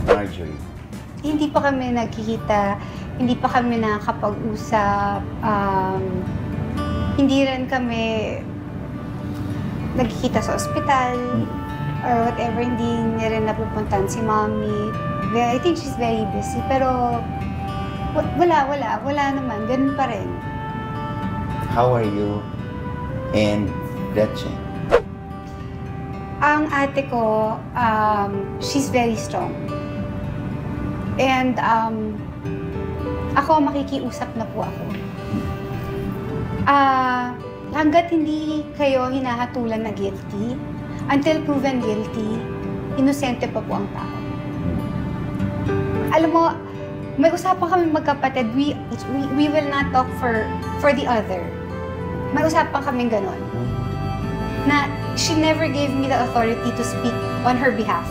Marjorie? Hindi pa kami nagkikita, hindi pa kami nakakapag-usap, hindi rin kami nagkikita sa ospital or whatever, hindi niya rin napupuntahan si mommy. I think she's very busy, pero wala naman, ganun pa rin. How are you and Gretchen? Ang ate ko, she's very strong. And ako, makikiusap na po ako. Hanggat hindi kayo hinahatulan na guilty, until proven guilty, inosente pa po ang tao. Alam mo, may usapan kami magkapatid, we will not talk for the other. May usapan kaming ganon. Na she never gave me the authority to speak on her behalf.